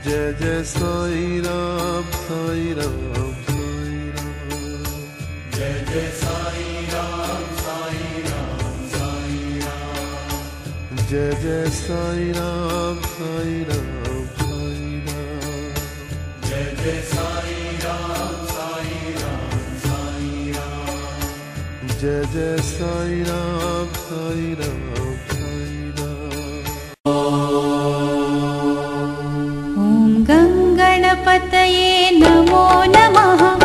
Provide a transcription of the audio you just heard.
जय जय साई राम साई राम साई राम। जय जय साई राम साई राम साई राम। जय जय साई राम साई राम साई राम। जय जय साई राम साई राम साई राम। जय जय साई राम साई राम साई राम। ॐ गं गणपतये नमो नमः।